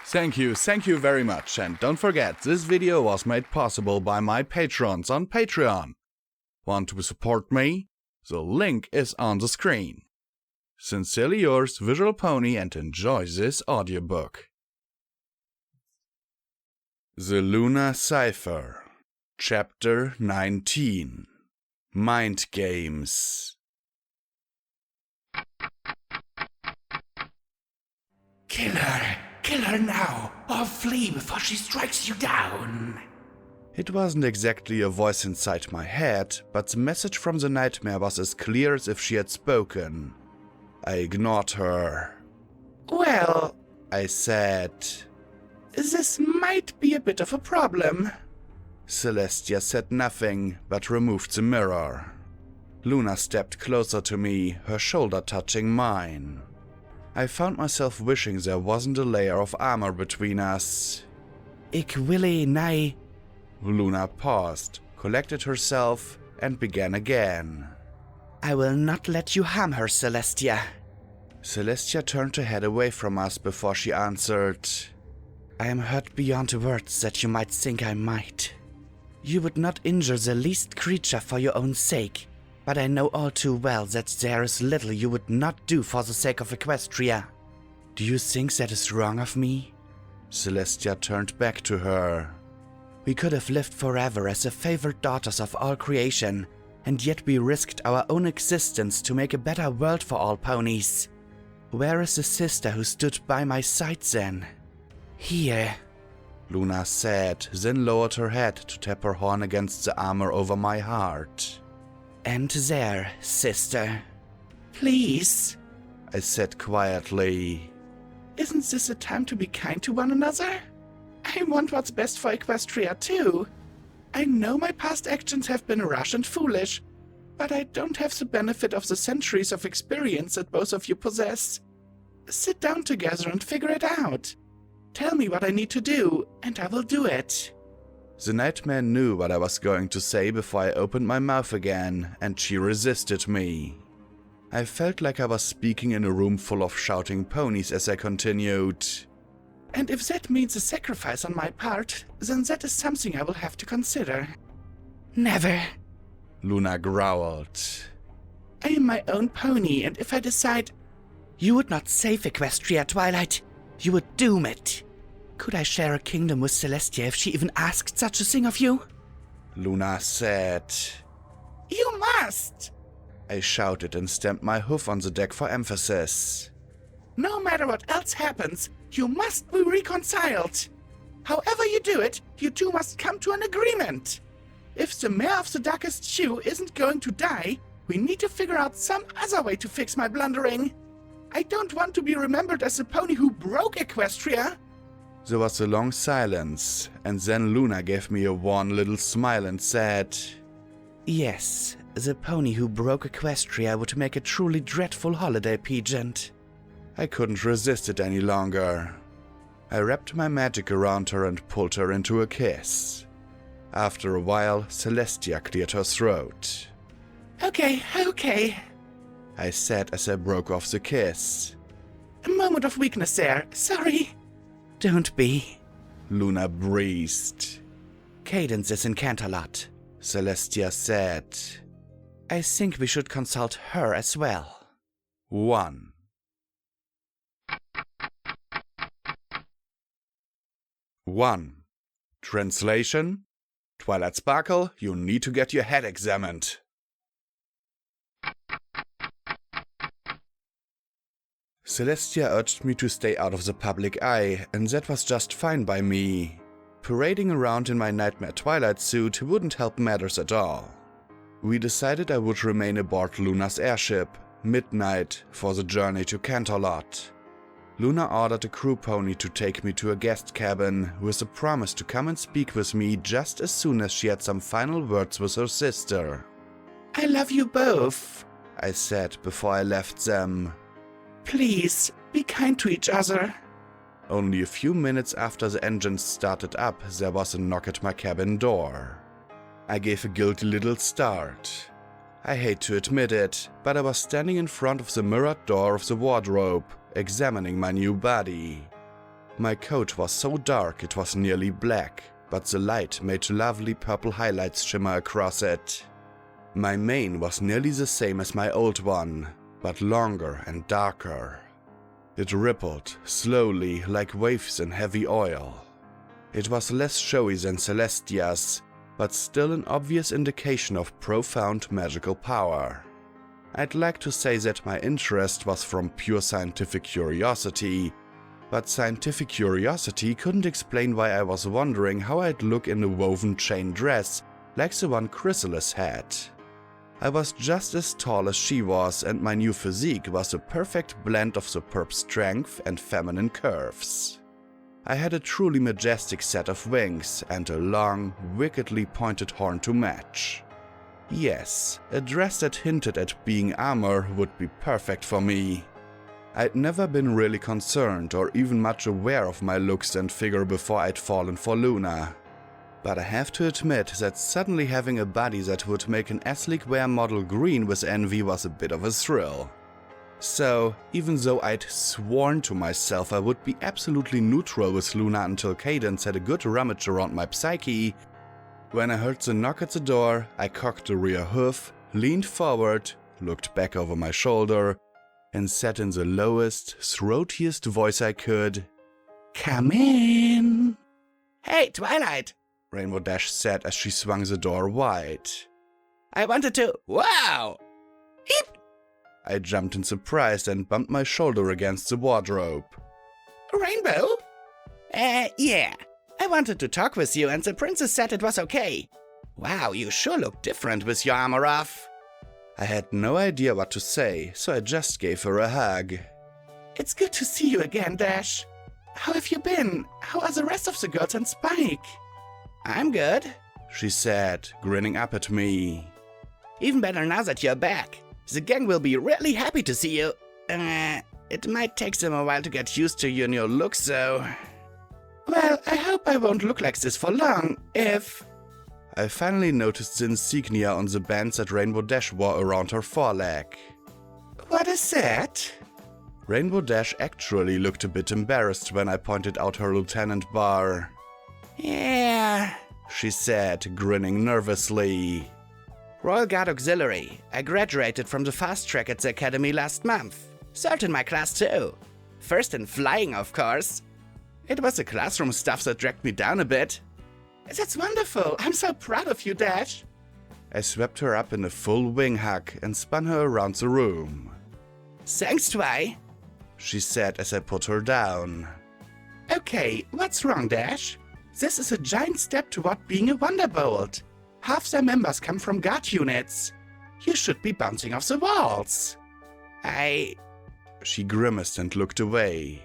Thank you very much, and don't forget, this video was made possible by my patrons on Patreon. Want to support me? The link is on the screen. Sincerely yours, VisualPony, and enjoy this audiobook. The Lunar Cypher, Chapter 19, Mind Games. Kill her now, or flee before she strikes you down. It wasn't exactly a voice inside my head, but the message from the nightmare was as clear as if she had spoken. I ignored her. Well, I said, this might be a bit of a problem. Celestia said nothing, but removed the mirror. Luna stepped closer to me, her shoulder touching mine. I found myself wishing there wasn't a layer of armor between us. Ik willy nai. Luna paused, collected herself, and began again. I will not let you harm her, Celestia. Celestia turned her head away from us before she answered, I am hurt beyond words that you might think I might. You would not injure the least creature for your own sake, but I know all too well that there is little you would not do for the sake of Equestria. Do you think that is wrong of me? Celestia turned back to her. We could have lived forever as the favored daughters of all creation, and yet we risked our own existence to make a better world for all ponies. Where is the sister who stood by my side then? Here, Luna said, then lowered her head to tap her horn against the armor over my heart. And there, sister. Please, I said quietly. Isn't this a time to be kind to one another? I want what's best for Equestria too. I know my past actions have been rash and foolish, but I don't have the benefit of the centuries of experience that both of you possess. Sit down together and figure it out. Tell me what I need to do, and I will do it. The nightmare knew what I was going to say before I opened my mouth again, and she resisted me. I felt like I was speaking in a room full of shouting ponies as I continued. And if that means a sacrifice on my part, then that is something I will have to consider. Never, Luna growled. I am my own pony, and if I decide... You would not save Equestria, Twilight. You would doom it. Could I share a kingdom with Celestia if she even asked such a thing of you? Luna said. You must! I shouted and stamped my hoof on the deck for emphasis. No matter what else happens, you must be reconciled. However you do it, you two must come to an agreement. If the mayor of the darkest shoe isn't going to die, we need to figure out some other way to fix my blundering. I don't want to be remembered as the pony who broke Equestria. There was a long silence, and then Luna gave me a wan little smile and said, Yes, the pony who broke Equestria would make a truly dreadful holiday pageant. I couldn't resist it any longer. I wrapped my magic around her and pulled her into a kiss. After a while, Celestia cleared her throat. Okay, I said as I broke off the kiss. A moment of weakness there, sorry. Don't be, Luna breathed. Cadence is in Canterlot, Celestia said. I think we should consult her as well. 1. Translation: Twilight Sparkle, you need to get your head examined. Celestia urged me to stay out of the public eye, and that was just fine by me. Parading around in my nightmare Twilight suit wouldn't help matters at all. We decided I would remain aboard Luna's airship, Midnight, for the journey to Canterlot. Luna ordered a crew pony to take me to a guest cabin, with a promise to come and speak with me just as soon as she had some final words with her sister. I love you both, I said before I left them. Please, be kind to each other. Only a few minutes after the engines started up, there was a knock at my cabin door. I gave a guilty little start. I hate to admit it, but I was standing in front of the mirrored door of the wardrobe, examining my new body. My coat was so dark it was nearly black, but the light made lovely purple highlights shimmer across it. My mane was nearly the same as my old one, but longer and darker. It rippled, slowly, like waves in heavy oil. It was less showy than Celestia's, but still an obvious indication of profound magical power. I'd like to say that my interest was from pure scientific curiosity, but scientific curiosity couldn't explain why I was wondering how I'd look in a woven chain dress like the one Chrysalis had. I was just as tall as she was, and my new physique was a perfect blend of superb strength and feminine curves. I had a truly majestic set of wings and a long, wickedly pointed horn to match. Yes, a dress that hinted at being armor would be perfect for me. I'd never been really concerned or even much aware of my looks and figure before I'd fallen for Luna. But I have to admit that suddenly having a body that would make an athletic wear model green with envy was a bit of a thrill. So, even though I'd sworn to myself I would be absolutely neutral with Luna until Cadence had a good rummage around my psyche, when I heard the knock at the door, I cocked the rear hoof, leaned forward, looked back over my shoulder, and said in the lowest, throatiest voice I could, "Come in." "Hey, Twilight," Rainbow Dash said as she swung the door wide. "I wanted to— Wow!" Eep! I jumped in surprise and bumped my shoulder against the wardrobe. Rainbow? Yeah. I wanted to talk with you and the princess said it was okay. Wow, you sure look different with your armor off. I had no idea what to say, so I just gave her a hug. It's good to see you again, Dash. How have you been? How are the rest of the girls and Spike? I'm good, she said, grinning up at me. Even better now that you're back. The gang will be really happy to see you. It might take them a while to get used to your new look, though. Well, I hope I won't look like this for long, if... I finally noticed the insignia on the bands that Rainbow Dash wore around her foreleg. What is that? Rainbow Dash actually looked a bit embarrassed when I pointed out her lieutenant bar. Yeah, she said, grinning nervously. Royal Guard Auxiliary. I graduated from the fast track at the academy last month. Served in my class too. First in flying, of course. It was the classroom stuff that dragged me down a bit. That's wonderful. I'm so proud of you, Dash. I swept her up in a full wing hug and spun her around the room. Thanks, Twi, she said as I put her down. Okay, what's wrong, Dash? This is a giant step toward being a Wonderbolt. Half their members come from guard units. You should be bouncing off the walls. She grimaced and looked away.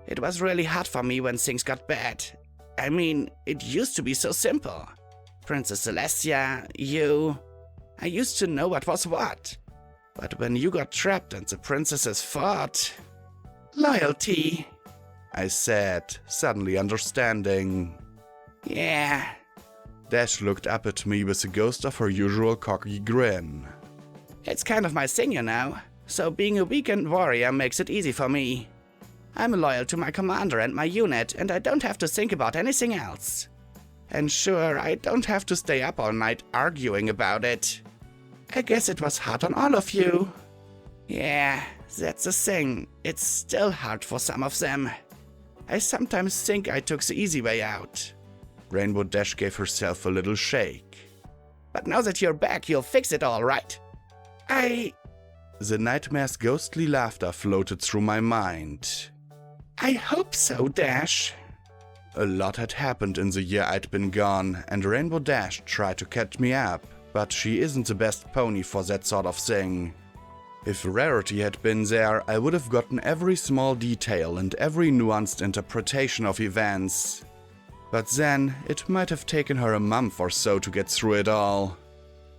It was really hard for me when things got bad. I mean, it used to be so simple. Princess Celestia, you... I used to know what was what. But when you got trapped and the princesses fought... Loyalty, I said, suddenly understanding. Yeah. Dash looked up at me with the ghost of her usual cocky grin. It's kind of my thing, you know. So being a weekend warrior makes it easy for me. I'm loyal to my commander and my unit, and I don't have to think about anything else. And sure, I don't have to stay up all night arguing about it. I guess it was hard on all of you. Yeah, that's the thing. It's still hard for some of them. I sometimes think I took the easy way out. Rainbow Dash gave herself a little shake. But now that you're back, you'll fix it all, right? The nightmare's ghostly laughter floated through my mind. I hope so, Dash. A lot had happened in the year I'd been gone, and Rainbow Dash tried to catch me up, but she isn't the best pony for that sort of thing. If Rarity had been there, I would have gotten every small detail and every nuanced interpretation of events. But then, it might have taken her a month or so to get through it all.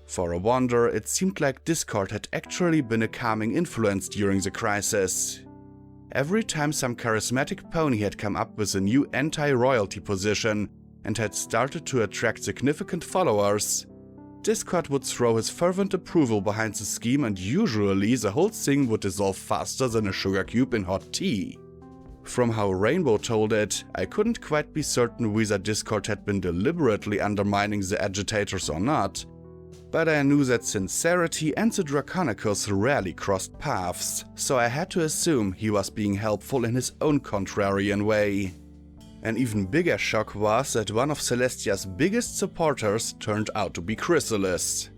For a wonder, it seemed like Discord had actually been a calming influence during the crisis. Every time some charismatic pony had come up with a new anti-royalty position and had started to attract significant followers, Discord would throw his fervent approval behind the scheme, and usually the whole thing would dissolve faster than a sugar cube in hot tea. From how Rainbow told it, I couldn't quite be certain whether Discord had been deliberately undermining the agitators or not, but I knew that sincerity and the Draconicus rarely crossed paths, so I had to assume he was being helpful in his own contrarian way. An even bigger shock was that one of Celestia's biggest supporters turned out to be Chrysalis.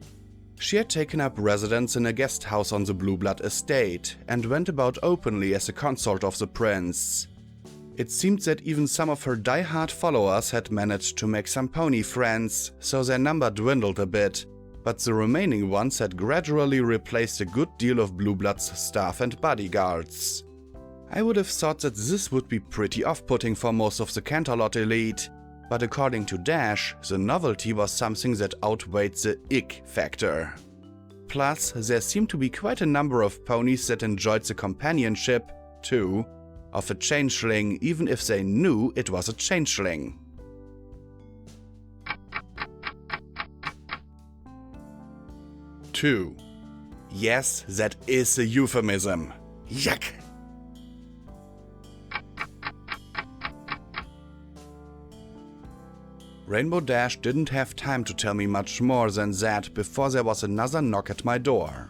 She had taken up residence in a guest house on the Blue Blood estate and went about openly as a consort of the prince. It seemed that even some of her die-hard followers had managed to make some pony friends, so their number dwindled a bit, but the remaining ones had gradually replaced a good deal of Blue Blood's staff and bodyguards. I would have thought that this would be pretty off-putting for most of the Canterlot elite, but according to Dash, the novelty was something that outweighed the ick factor. Plus, there seemed to be quite a number of ponies that enjoyed the companionship, too, of a changeling, even if they knew it was a changeling. Two. Yes, that is a euphemism. Yuck! Rainbow Dash didn't have time to tell me much more than that before there was another knock at my door.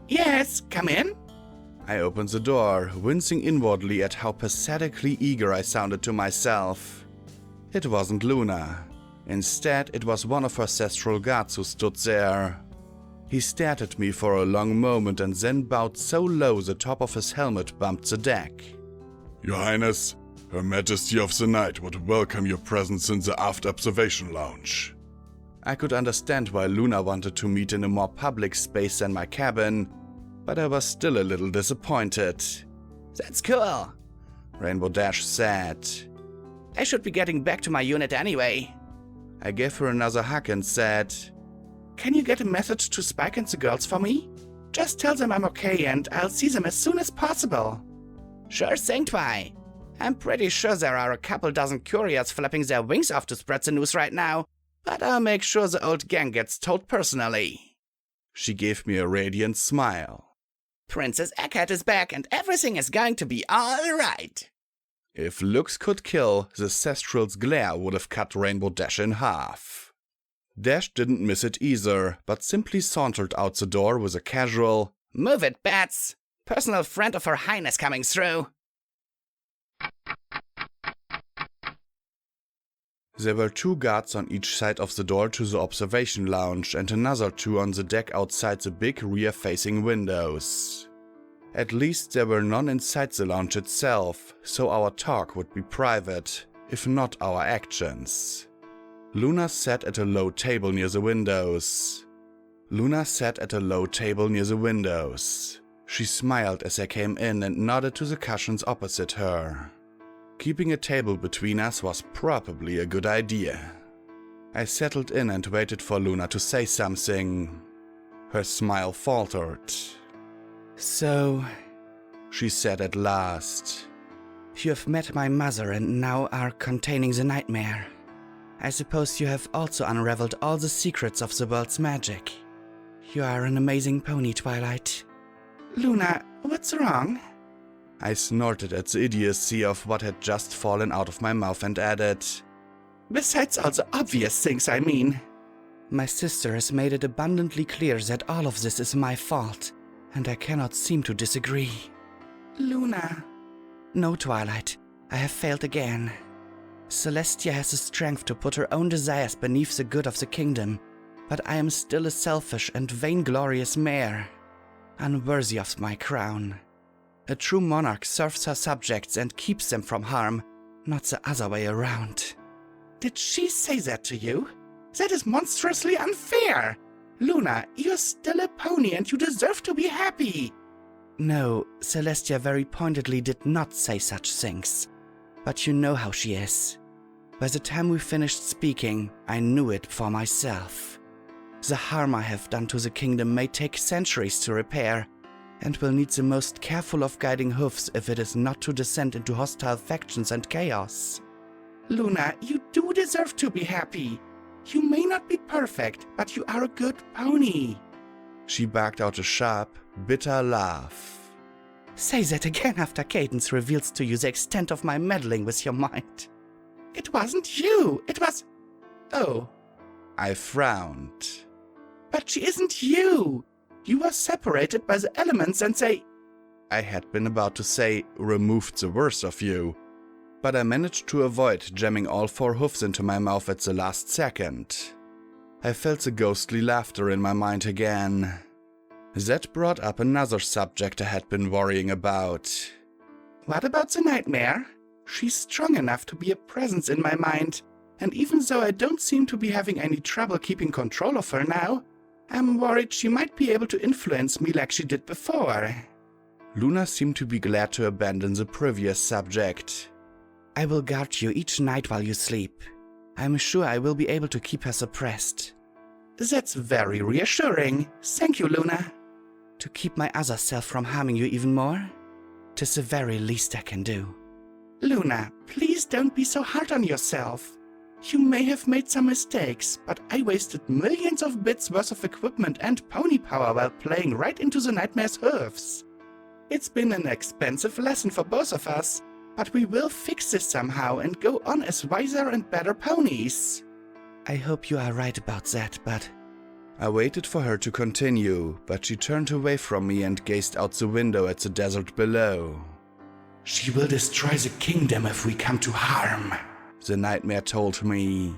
Yes, come in. I opened the door, wincing inwardly at how pathetically eager I sounded to myself. It wasn't Luna. Instead, it was one of her ancestral gods who stood there. He stared at me for a long moment and then bowed so low the top of his helmet bumped the deck. Your Highness, Her Majesty of the Night would welcome your presence in the aft observation lounge. I could understand why Luna wanted to meet in a more public space than my cabin, but I was still a little disappointed. That's cool, Rainbow Dash said. I should be getting back to my unit anyway. I gave her another hug and said, Can you get a message to Spike and the girls for me? Just tell them I'm okay and I'll see them as soon as possible. Sure thing, Twy. I'm pretty sure there are a couple dozen couriers flapping their wings off to spread the news right now, but I'll make sure the old gang gets told personally. She gave me a radiant smile. Princess Eckhead is back and everything is going to be alright. If looks could kill, the Cestral's glare would have cut Rainbow Dash in half. Dash didn't miss it either, but simply sauntered out the door with a casual, Move it, bats! Personal friend of Her Highness coming through. There were 2 guards on each side of the door to the observation lounge and another 2 on the deck outside the big rear-facing windows. At least there were none inside the lounge itself, so our talk would be private, if not our actions. Luna sat at a low table near the windows. She smiled as I came in and nodded to the cushions opposite her. Keeping a table between us was probably a good idea. I settled in and waited for Luna to say something. Her smile faltered. So, she said at last. You have met my mother and now are containing the nightmare. I suppose you have also unraveled all the secrets of the world's magic. You are an amazing pony, Twilight. Luna, what's wrong? I snorted at the idiocy of what had just fallen out of my mouth and added, Besides all the obvious things, I mean. My sister has made it abundantly clear that all of this is my fault, and I cannot seem to disagree. Luna. No, Twilight, I have failed again. Celestia has the strength to put her own desires beneath the good of the kingdom, but I am still a selfish and vainglorious mare, unworthy of my crown. A true monarch serves her subjects and keeps them from harm, not the other way around. Did she say that to you? That is monstrously unfair! Luna, you're still a pony and you deserve to be happy! No, Celestia very pointedly did not say such things. But you know how she is. By the time we finished speaking, I knew it for myself. The harm I have done to the kingdom may take centuries to repair, and will need the most careful of guiding hoofs if it is not to descend into hostile factions and chaos. Luna, you do deserve to be happy. You may not be perfect, but you are a good pony. She barked out a sharp, bitter laugh. Say that again after Cadence reveals to you the extent of my meddling with your mind. It wasn't you. It was... Oh. I frowned. But she isn't you. You were separated by the elements and they... I had been about to say, removed the worst of you, but I managed to avoid jamming all 4 hoofs into my mouth at the last second. I felt the ghostly laughter in my mind again. That brought up another subject I had been worrying about. What about the nightmare? She's strong enough to be a presence in my mind, and even though I don't seem to be having any trouble keeping control of her now, I'm worried she might be able to influence me like she did before. Luna seemed to be glad to abandon the previous subject. I will guard you each night while you sleep. I'm sure I will be able to keep her suppressed. That's very reassuring. Thank you, Luna. To keep my other self from harming you even more? 'Tis the very least I can do. Luna, please don't be so hard on yourself. You may have made some mistakes, but I wasted millions of bits worth of equipment and pony power while playing right into the nightmare's hooves. It's been an expensive lesson for both of us, but we will fix this somehow and go on as wiser and better ponies. I hope you are right about that, but... I waited for her to continue, but she turned away from me and gazed out the window at the desert below. She will destroy the kingdom if we come to harm, the nightmare told me.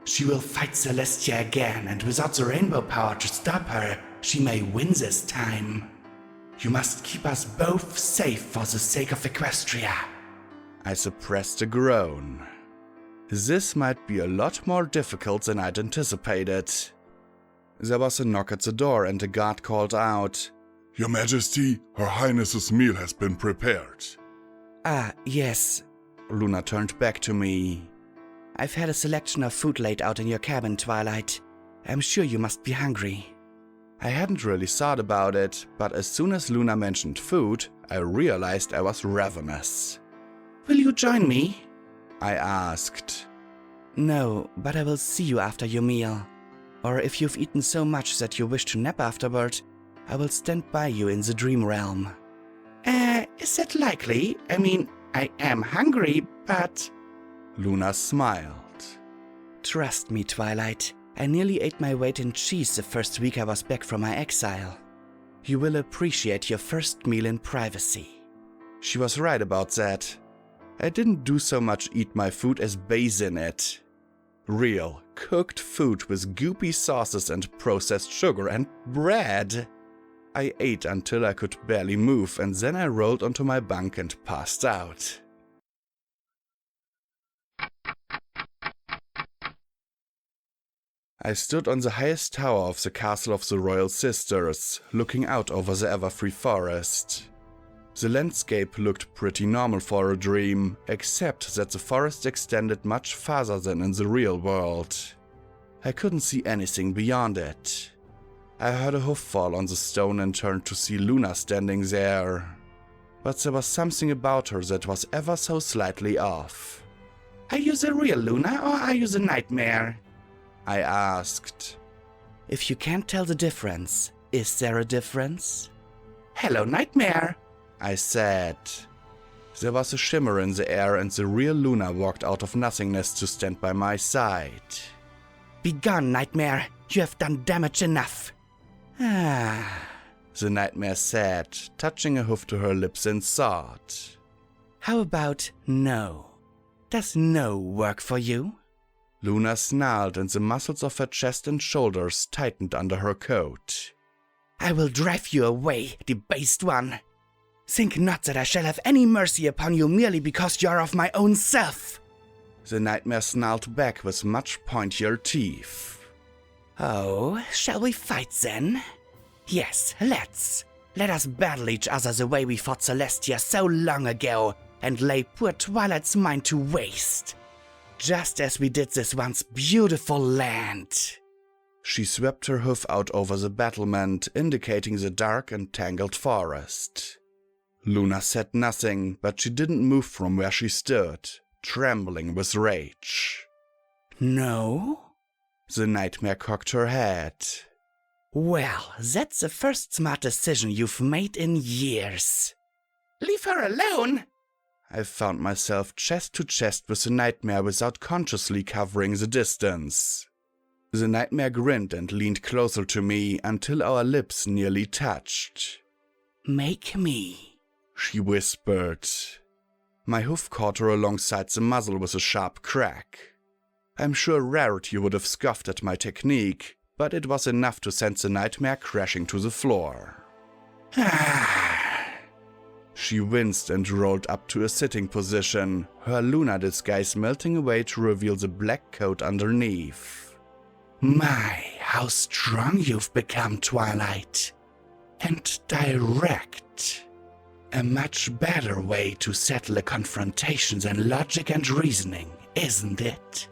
She will fight Celestia again, and without the rainbow power to stop her, she may win this time. You must keep us both safe for the sake of Equestria. I suppressed a groan. This might be a lot more difficult than I'd anticipated. There was a knock at the door and a guard called out, Your Majesty, Her Highness's meal has been prepared. Ah, yes. Luna turned back to me. I've had a selection of food laid out in your cabin, Twilight. I'm sure you must be hungry. I hadn't really thought about it, but as soon as Luna mentioned food, I realized I was ravenous. Will you join me? I asked. No, but I will see you after your meal. Or if you've eaten so much that you wish to nap afterward, I will stand by you in the dream realm. Is that likely? I mean, I am hungry, but... Luna smiled. Trust me, Twilight. I nearly ate my weight in cheese the first week I was back from my exile. You will appreciate your first meal in privacy. She was right about that. I didn't do so much eat my food as bathe in it. Real, cooked food with goopy sauces and processed sugar and bread. I ate until I could barely move, and then I rolled onto my bunk and passed out. I stood on the highest tower of the castle of the Royal Sisters, looking out over the Everfree forest. The landscape looked pretty normal for a dream, except that the forest extended much farther than in the real world. I couldn't see anything beyond it. I heard a hoof fall on the stone and turned to see Luna standing there. But there was something about her that was ever so slightly off. Are you the real Luna or are you the nightmare? I asked. If you can't tell the difference, is there a difference? Hello, nightmare, I said. There was a shimmer in the air and the real Luna walked out of nothingness to stand by my side. Begone, nightmare. You have done damage enough. Ah, the nightmare said, touching a hoof to her lips in thought. How about no? Does no work for you? Luna snarled and the muscles of her chest and shoulders tightened under her coat. I will drive you away, debased one. Think not that I shall have any mercy upon you merely because you are of my own self. The nightmare snarled back with much pointier teeth. Oh, shall we fight then? Yes, let's. Let us battle each other the way we fought Celestia so long ago and lay poor Twilight's mind to waste. Just as we did this once beautiful land. She swept her hoof out over the battlement, indicating the dark and tangled forest. Luna said nothing, but she didn't move from where she stood, trembling with rage. No? The nightmare cocked her head. Well, that's the first smart decision you've made in years. Leave her alone! I found myself chest to chest with the nightmare without consciously covering the distance. The nightmare grinned and leaned closer to me until our lips nearly touched. Make me, she whispered. My hoof caught her alongside the muzzle with a sharp crack. I'm sure Rarity would have scoffed at my technique, but it was enough to send the nightmare crashing to the floor. She winced and rolled up to a sitting position, her Luna disguise melting away to reveal the black coat underneath. My, how strong you've become, Twilight. And direct. A much better way to settle a confrontation than logic and reasoning, isn't it?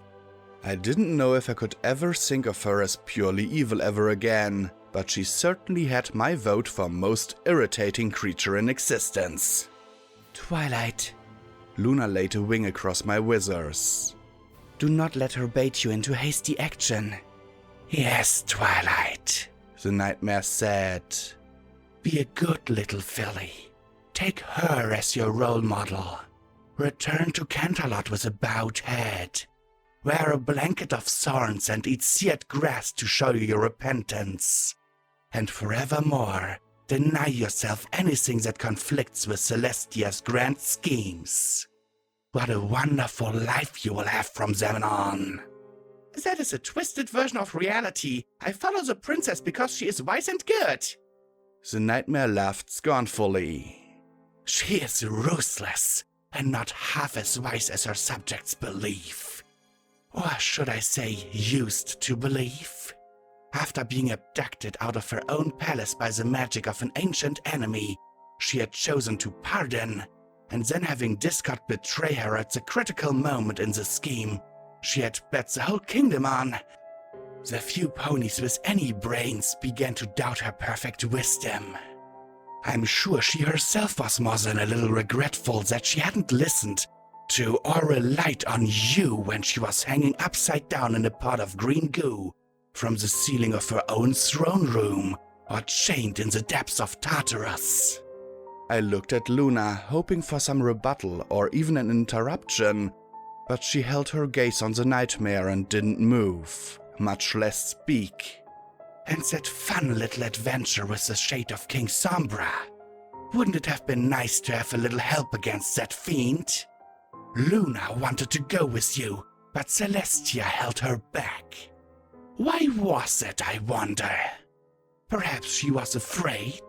I didn't know if I could ever think of her as purely evil ever again, but she certainly had my vote for most irritating creature in existence. Twilight. Luna laid a wing across my whiskers. Do not let her bait you into hasty action. Yes, Twilight, the nightmare said. Be a good little filly. Take her as your role model. Return to Canterlot with a bowed head. Wear a blanket of thorns and eat seared grass to show your repentance. And forevermore, deny yourself anything that conflicts with Celestia's grand schemes. What a wonderful life you will have from then on. That is a twisted version of reality. I follow the princess because she is wise and good. The nightmare laughed scornfully. She is ruthless, and not half as wise as her subjects believe. Or should I say, used to believe? After being abducted out of her own palace by the magic of an ancient enemy, she had chosen to pardon, and then having Discord betray her at the critical moment in the scheme, she had bet the whole kingdom on. The few ponies with any brains began to doubt her perfect wisdom. I'm sure she herself was more than a little regretful that she hadn't listened to or relied on you when she was hanging upside down in a pot of green goo from the ceiling of her own throne room or chained in the depths of Tartarus. I looked at Luna, hoping for some rebuttal or even an interruption, but she held her gaze on the nightmare and didn't move, much less speak. And that fun little adventure with the shade of King Sombra. Wouldn't it have been nice to have a little help against that fiend? Luna wanted to go with you, but Celestia held her back. Why was it, I wonder? Perhaps she was afraid?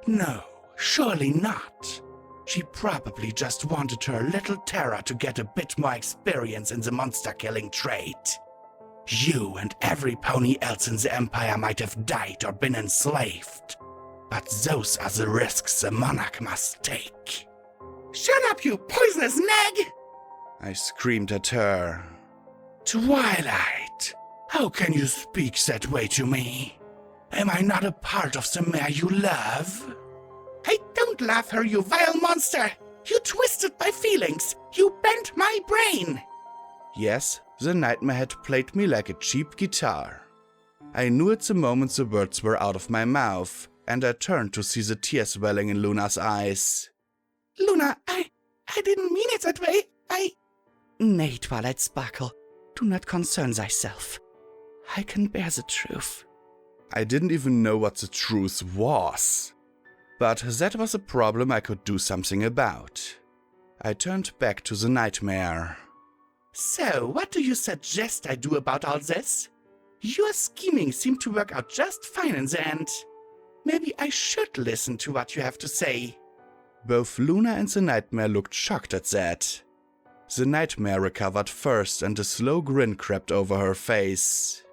No, surely not. She probably just wanted her little Terra to get a bit more experience in the monster-killing trade. You and every pony else in the Empire might have died or been enslaved. But those are the risks a monarch must take. Shut up, you poisonous nag! I screamed at her. Twilight, how can you speak that way to me? Am I not a part of the mare you love? I don't love her, you vile monster! You twisted my feelings! You bent my brain! Yes, the nightmare had played me like a cheap guitar. I knew at the moment the words were out of my mouth, and I turned to see the tears welling in Luna's eyes. Luna, I didn't mean it that way. Nay, Twilight Sparkle, do not concern thyself. I can bear the truth. I didn't even know what the truth was. But that was a problem I could do something about. I turned back to the nightmare. So, what do you suggest I do about all this? Your scheming seemed to work out just fine in the end. Maybe I should listen to what you have to say. Both Luna and the nightmare looked shocked at that. The nightmare recovered first and a slow grin crept over her face.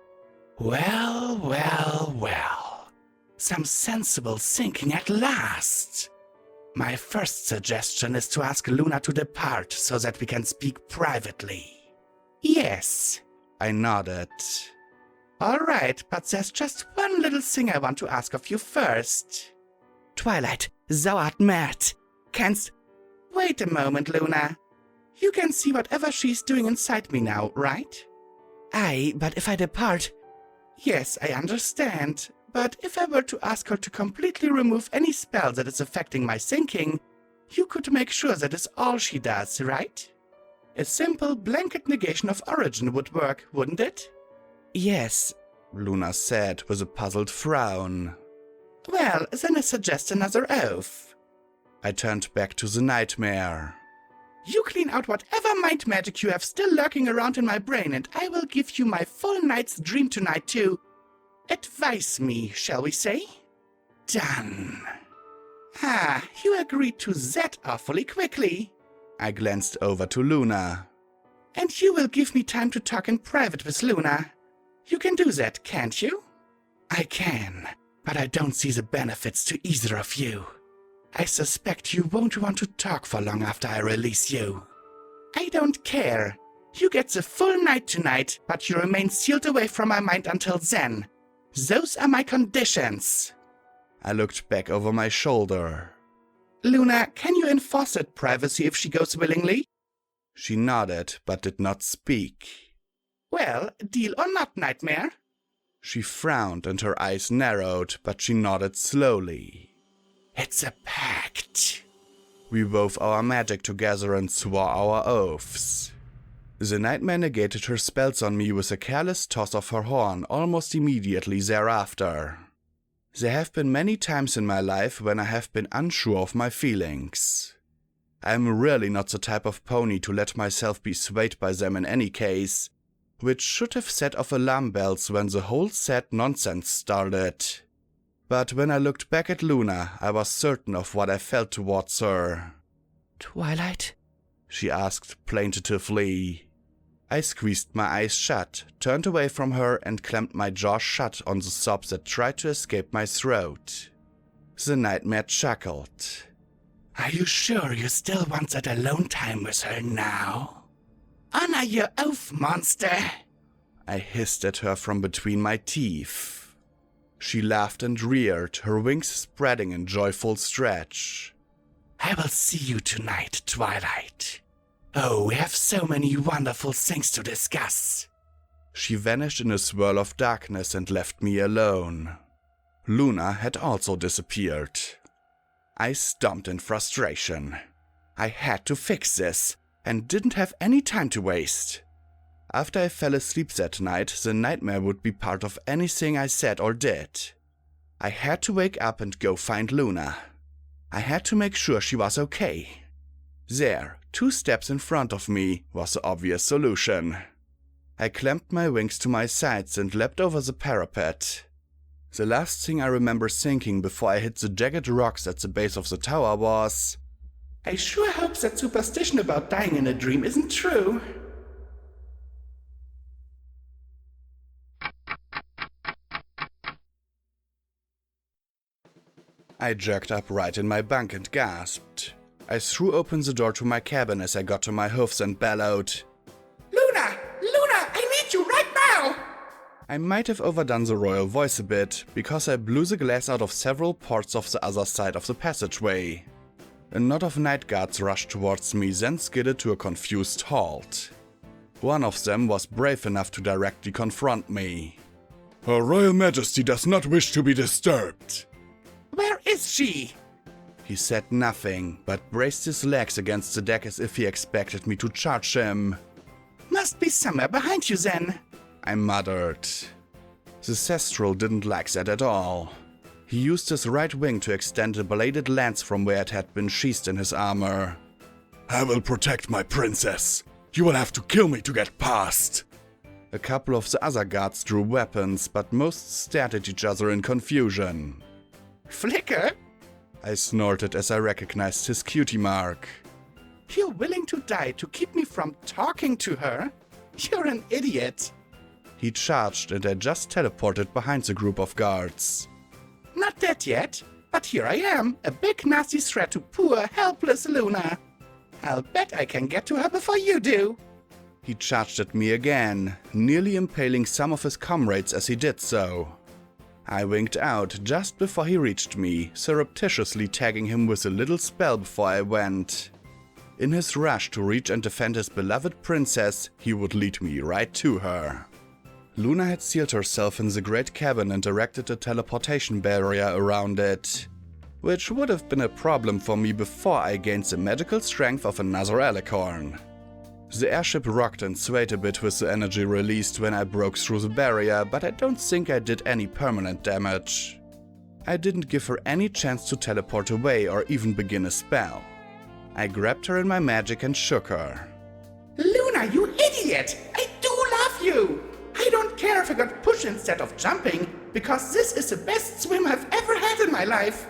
Well, well, well. Some sensible thinking at last. My first suggestion is to ask Luna to depart so that we can speak privately. Yes, I nodded. All right, but there's just one little thing I want to ask of you first. Twilight, thou art mad. Canst... Wait a moment, Luna. You can see whatever she's doing inside me now, right? Aye, but if I depart... Yes, I understand. But if I were to ask her to completely remove any spell that is affecting my thinking, You could make sure that is all she does, right? A simple blanket negation of origin would work, wouldn't it? Yes, Luna said with a puzzled frown. Well, then I suggest another oath. I turned back to the nightmare. You clean out whatever mind magic you have still lurking around in my brain, and I will give you my full night's dream tonight to advise me, shall we say? Done. Ah, you agreed to that awfully quickly. I glanced over to Luna. And you will give me time to talk in private with Luna. You can do that, can't you? I can, but I don't see the benefits to either of you. I suspect you won't want to talk for long after I release you. I don't care. You get the full night tonight, but you remain sealed away from my mind until then. Those are my conditions. I looked back over my shoulder. Luna, can you enforce that privacy if she goes willingly? She nodded, but did not speak. Well, deal or not, Nightmare? She frowned and her eyes narrowed, but she nodded slowly. It's a pact. We wove our magic together and swore our oaths. The nightmare negated her spells on me with a careless toss of her horn almost immediately thereafter. There have been many times in my life when I have been unsure of my feelings. I am really not the type of pony to let myself be swayed by them in any case, which should have set off alarm bells when the whole sad nonsense started. But when I looked back at Luna, I was certain of what I felt towards her. Twilight? She asked plaintively. I squeezed my eyes shut, turned away from her and clamped my jaw shut on the sobs that tried to escape my throat. The nightmare chuckled. Are you sure you still want that alone time with her now? Honor your oath, monster! I hissed at her from between my teeth. She laughed and reared, her wings spreading in joyful stretch. I will see you tonight, Twilight. Oh, we have so many wonderful things to discuss. She vanished in a swirl of darkness and left me alone. Luna had also disappeared. I stomped in frustration. I had to fix this, and didn't have any time to waste. After I fell asleep that night, the nightmare would be part of anything I said or did. I had to wake up and go find Luna. I had to make sure she was okay. There, 2 steps in front of me, was the obvious solution. I clamped my wings to my sides and leapt over the parapet. The last thing I remember thinking before I hit the jagged rocks at the base of the tower was, I sure hope that superstition about dying in a dream isn't true. I jerked upright in my bunk and gasped. I threw open the door to my cabin as I got to my hoofs and bellowed, Luna! Luna! I need you right now! I might have overdone the royal voice a bit, because I blew the glass out of several ports of the other side of the passageway. A knot of night guards rushed towards me, then skidded to a confused halt. One of them was brave enough to directly confront me. Her Royal Majesty does not wish to be disturbed. Where is she? He said nothing, but braced his legs against the deck as if he expected me to charge him. Must be somewhere behind you then. I muttered. The Cestral didn't like that at all. He used his right wing to extend a bladed lance from where it had been sheathed in his armor. I will protect my princess. You will have to kill me to get past. A couple of the other guards drew weapons, but most stared at each other in confusion. Flicker? I snorted as I recognized his cutie mark. You're willing to die to keep me from talking to her? You're an idiot. He charged and I just teleported behind the group of guards. Not dead yet, but here I am, a big nasty threat to poor, helpless Luna. I'll bet I can get to her before you do. He charged at me again, nearly impaling some of his comrades as he did so. I winked out just before he reached me, surreptitiously tagging him with a little spell before I went. In his rush to reach and defend his beloved princess, he would lead me right to her. Luna had sealed herself in the great cabin and erected a teleportation barrier around it. which would have been a problem for me before I gained the magical strength of another alicorn. The airship rocked and swayed a bit with the energy released when I broke through the barrier, but I don't think I did any permanent damage. I didn't give her any chance to teleport away or even begin a spell. I grabbed her in my magic and shook her. Luna, you idiot! I do love you! I don't care if I got pushed instead of jumping, because this is the best swim I've ever had in my life.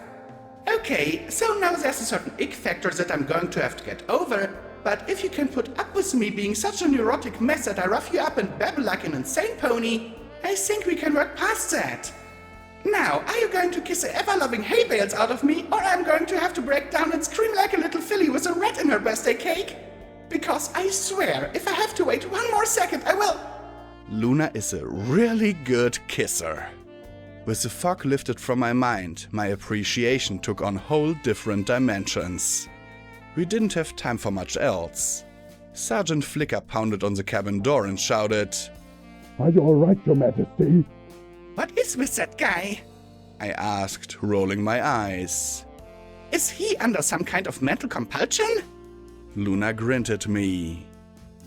Okay, so now there's a certain ick factor that I'm going to have to get over, but if you can put up with me being such a neurotic mess that I rough you up and babble like an insane pony, I think we can work past that. Now, are you going to kiss the ever-loving hay bales out of me, or I'm going to have to break down and scream like a little filly with a rat in her birthday cake? Because I swear, if I have to wait one more second, I will... Luna is a really good kisser. With the fog lifted from my mind, my appreciation took on whole different dimensions. We didn't have time for much else. Sergeant Flicker pounded on the cabin door and shouted, "Are you all right, Your Majesty?" What is with that guy? I asked, rolling my eyes. Is he under some kind of mental compulsion? Luna grinned at me.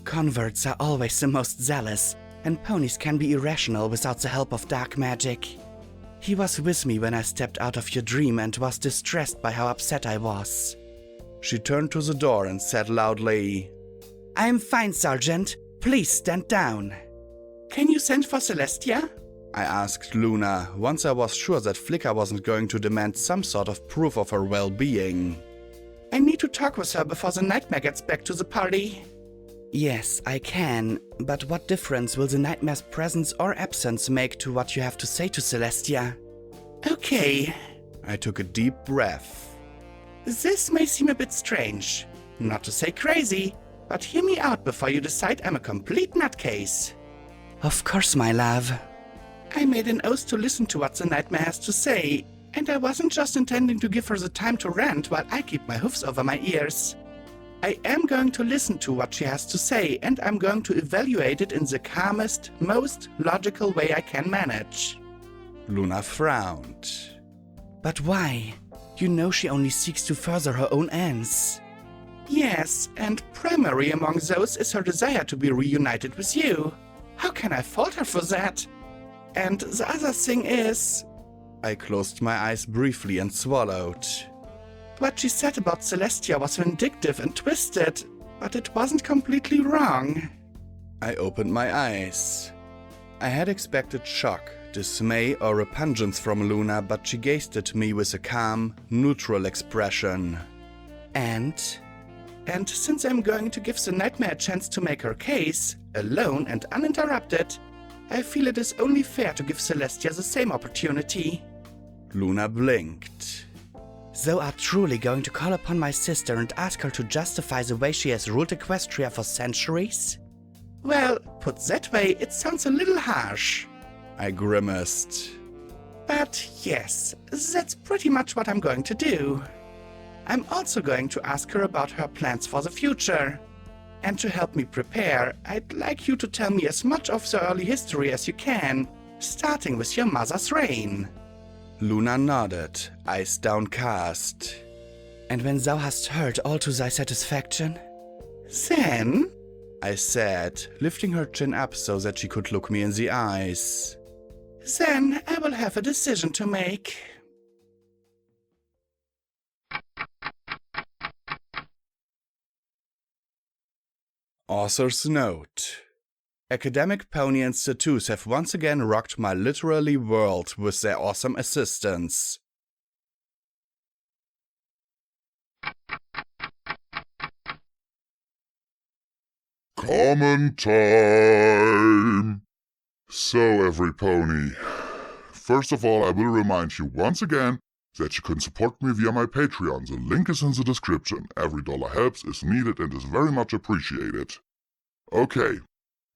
Converts are always the most zealous, and ponies can be irrational without the help of dark magic. He was with me when I stepped out of your dream and was distressed by how upset I was. She turned to the door and said loudly, I am fine, Sergeant. Please stand down. Can you send for Celestia? I asked Luna, once I was sure that Flicker wasn't going to demand some sort of proof of her well-being. I need to talk with her before the nightmare gets back to the party. Yes, I can, but what difference will the nightmare's presence or absence make to what you have to say to Celestia? Okay. I took a deep breath. This may seem a bit strange, not to say crazy, but hear me out before you decide I'm a complete nutcase. Of course, my love. I made an oath to listen to what the nightmare has to say, and I wasn't just intending to give her the time to rant while I keep my hoofs over my ears. I am going to listen to what she has to say, and I'm going to evaluate it in the calmest, most logical way I can manage. Luna frowned. But why? You know she only seeks to further her own ends. Yes, and primary among those is her desire to be reunited with you. How can I fault her for that? And the other thing is... I closed my eyes briefly and swallowed. What she said about Celestia was vindictive and twisted, but it wasn't completely wrong. I opened my eyes. I had expected shock, dismay, or repugnance from Luna, but she gazed at me with a calm, neutral expression. And since I'm going to give the nightmare a chance to make her case, alone and uninterrupted, I feel it is only fair to give Celestia the same opportunity. Luna blinked. Thou art truly going to call upon my sister and ask her to justify the way she has ruled Equestria for centuries? Well, put that way, it sounds a little harsh. I grimaced. But yes, that's pretty much what I'm going to do. I'm also going to ask her about her plans for the future. And to help me prepare, I'd like you to tell me as much of the early history as you can, starting with your mother's reign. Luna nodded, eyes downcast. And when thou hast heard all to thy satisfaction? Then, I said, lifting her chin up so that she could look me in the eyes. Then I will have a decision to make. Author's note. Academic Pony and Satus have once again rocked my literary world with their awesome assistance. Comment time! So, every pony. First of all, I will remind you once again that you can support me via my Patreon. The link is in the description. Every dollar helps, is needed, and is very much appreciated. Okay,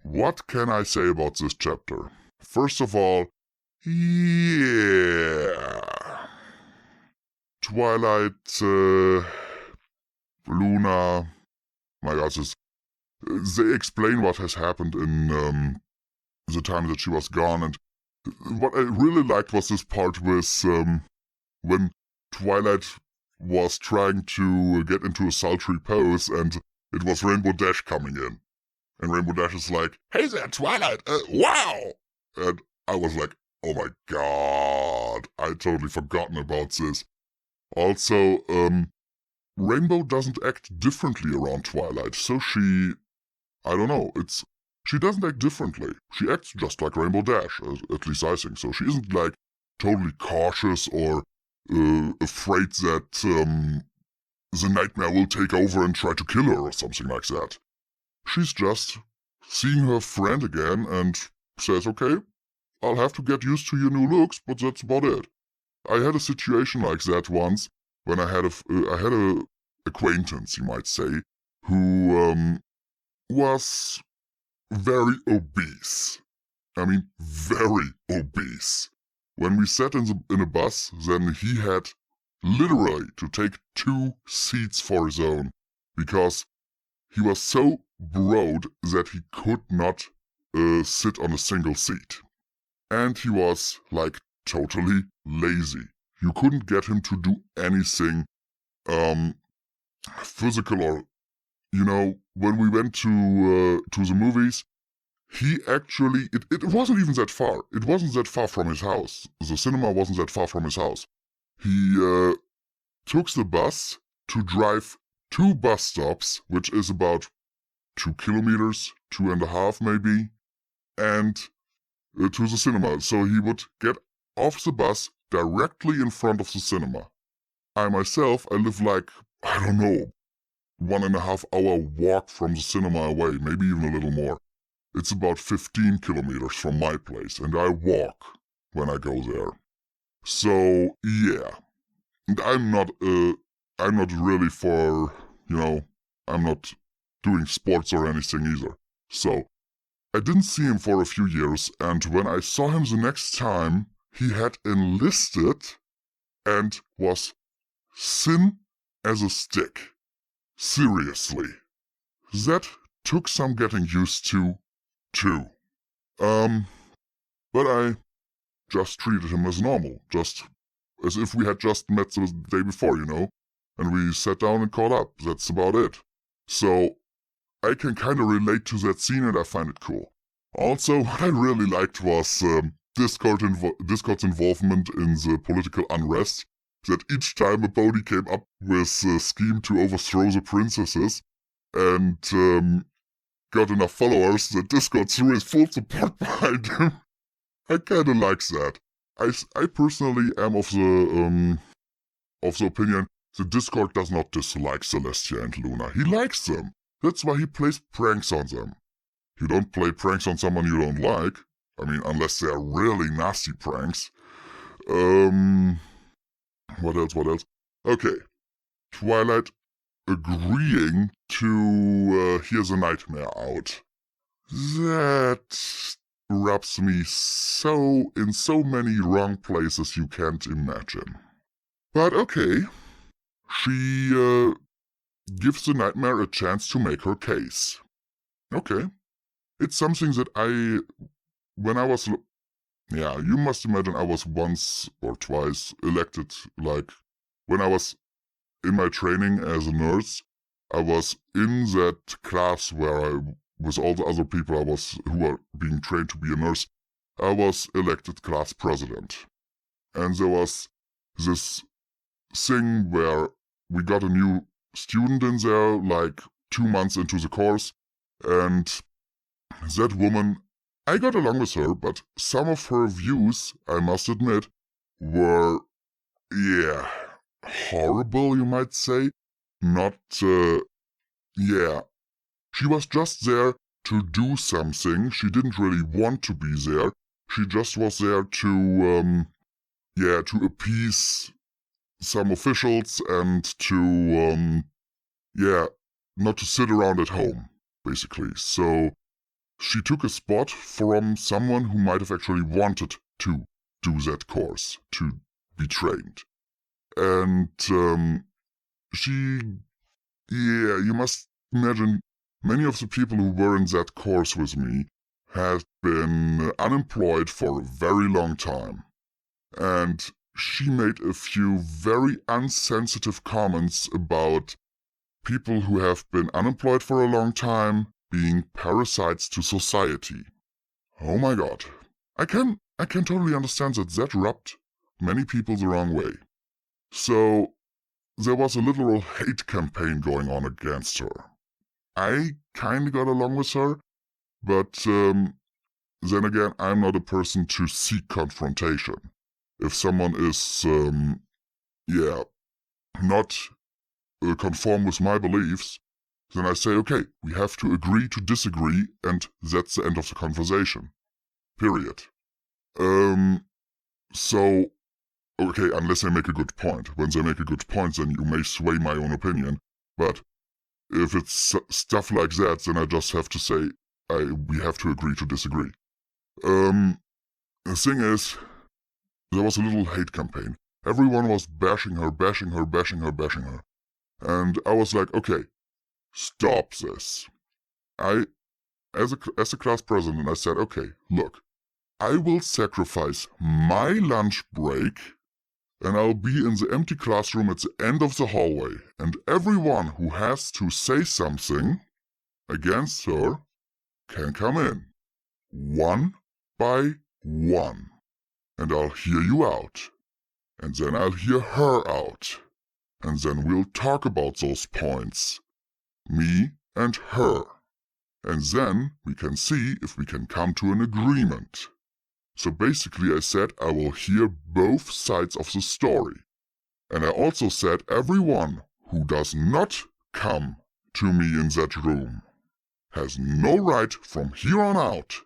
what can I say about this chapter? First of all, yeah. Twilight, Luna, my God, they explain what has happened in the time that she was gone, and what I really liked was this part with when Twilight was trying to get into a sultry pose, and it was Rainbow Dash coming in. And Rainbow Dash is like, "Hey there, Twilight, wow!" And I was like, oh my god, I totally forgotten about this. Also, Rainbow doesn't act differently around Twilight, so she doesn't act differently. She acts just like Rainbow Dash, at least I think so. She isn't like totally cautious or afraid that the nightmare will take over and try to kill her or something like that. She's just seeing her friend again and says, okay, I'll have to get used to your new looks, but that's about it. I had a situation like that once when I had a acquaintance, you might say, who was very obese. I mean, very obese. When we sat in a bus, then he had literally to take 2 seats for his own, because he was so broad that he could not sit on a single seat. And he was, like, totally lazy. You couldn't get him to do anything physical or, when we went to the movies, he actually, it wasn't even that far. It wasn't that far from his house. The cinema wasn't that far from his house. He took the bus to drive 2 bus stops, which is about 2 kilometers, 2.5 maybe, and to the cinema. So he would get off the bus directly in front of the cinema. I myself, I live like, I don't know, 1.5 hour walk from the cinema away, maybe even a little more. It's about 15 kilometers from my place, and I walk when I go there. So, yeah. And I'm not really for, I'm not doing sports or anything either. So, I didn't see him for a few years, and when I saw him the next time, he had enlisted and was thin as a stick. Seriously. That took some getting used to, too. But I just treated him as normal, just as if we had just met the day before, and we sat down and caught up. That's about it. So, I can kind of relate to that scene, and I find it cool. Also, what I really liked was Discord's involvement in the political unrest, that each time a pony came up with a scheme to overthrow the princesses and got enough followers that Discord threw his full support behind him. I kind of like that. I personally am of the opinion that Discord does not dislike Celestia and Luna. He likes them. That's why he plays pranks on them. You don't play pranks on someone you don't like. I mean, unless they're really nasty pranks. What else? Okay. Twilight agreeing to hear the nightmare out. That rubs me in so many wrong places you can't imagine. But okay. She gives the nightmare a chance to make her case. Okay. It's something that you must imagine I was once or twice elected, like, when I was in my training as a nurse, I was in that class where with all the other people who were being trained to be a nurse, I was elected class president. And there was this thing where we got a new student in there, like 2 months into the course, and that woman, I got along with her, but some of her views, I must admit, were, horrible, you might say. Not, She was just there to do something. She didn't really want to be there. She just was there to appease some officials and to, not to sit around at home, basically. So she took a spot from someone who might have actually wanted to do that course, to be trained. And you must imagine many of the people who were in that course with me had been unemployed for a very long time. And she made a few very unsensitive comments about people who have been unemployed for a long time being parasites to society. Oh my god. I can totally understand that rubbed many people the wrong way. So there was a literal hate campaign going on against her. I kinda got along with her, but then again, I'm not a person to seek confrontation. If someone is, not conform with my beliefs, then I say, okay, we have to agree to disagree, and that's the end of the conversation. Period. So, okay, unless they make a good point. When they make a good point, then you may sway my own opinion. But if it's stuff like that, then I just have to say, we have to agree to disagree. The thing is, there was a little hate campaign. Everyone was bashing her. And I was like, okay, stop this. As a class president, I said, okay, look, I will sacrifice my lunch break and I'll be in the empty classroom at the end of the hallway, and everyone who has to say something against her can come in, one by one, and I'll hear you out, and then I'll hear her out, and then we'll talk about those points, me and her, and then we can see if we can come to an agreement. So basically I said I will hear both sides of the story. And I also said everyone who does not come to me in that room has no right from here on out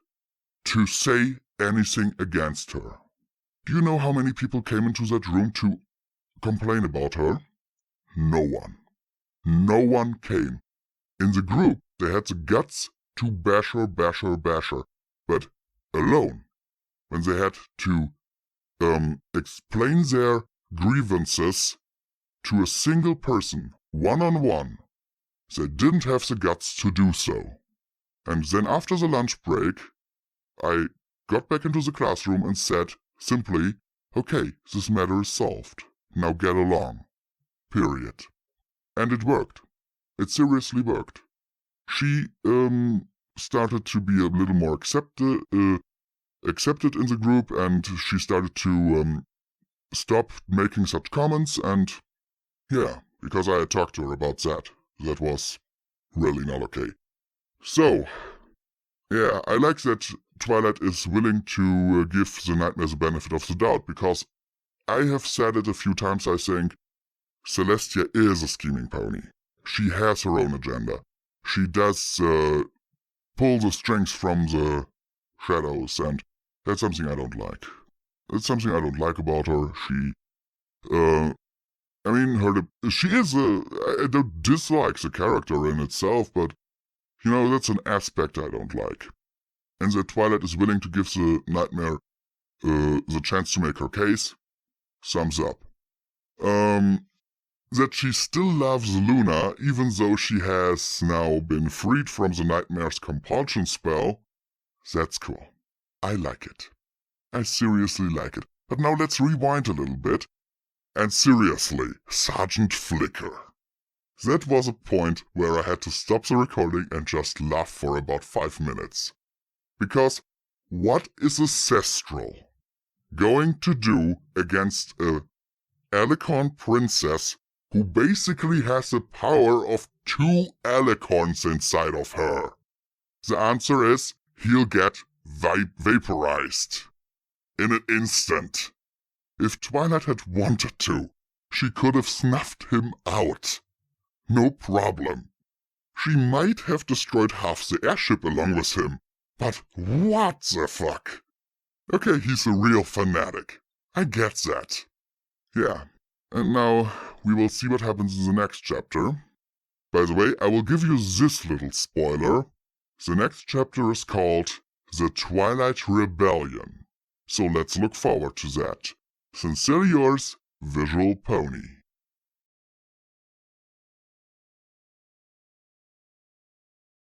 to say anything against her. Do you know how many people came into that room to complain about her? No one. No one came. In the group, they had the guts to bash her, but alone. When they had to explain their grievances to a single person, one-on-one, they didn't have the guts to do so. And then after the lunch break, I got back into the classroom and said simply, okay, this matter is solved. Now get along. Period. And it worked. It seriously worked. She started to be a little more accepted in the group, and she started to stop making such comments, and yeah, because I had talked to her about that. That was really not okay. So, yeah, I like that Twilight is willing to give the Nightmare the benefit of the doubt, because I have said it a few times, I think, Celestia is a scheming pony. She has her own agenda. She does pull the strings from the shadows, and that's something I don't like. That's something I don't like about her. She I don't dislike the character in itself, but, that's an aspect I don't like. And that Twilight is willing to give the Nightmare the chance to make her case, thumbs up. That she still loves Luna, even though she has now been freed from the Nightmare's compulsion spell, that's cool. I like it. I seriously like it. But now let's rewind a little bit. And seriously, Sergeant Flicker. That was a point where I had to stop the recording and just laugh for about 5 minutes. Because what is a Cestral going to do against a Alicorn princess who basically has the power of 2 Alicorns inside of her? The answer is, he'll get vaporized. In an instant. If Twilight had wanted to, she could have snuffed him out. No problem. She might have destroyed half the airship along with him, but what the fuck? Okay, he's a real fanatic. I get that. Yeah, and now we will see what happens in the next chapter. By the way, I will give you this little spoiler. The next chapter is called The Twilight Rebellion. So let's look forward to that. Sincerely yours, VisualPony.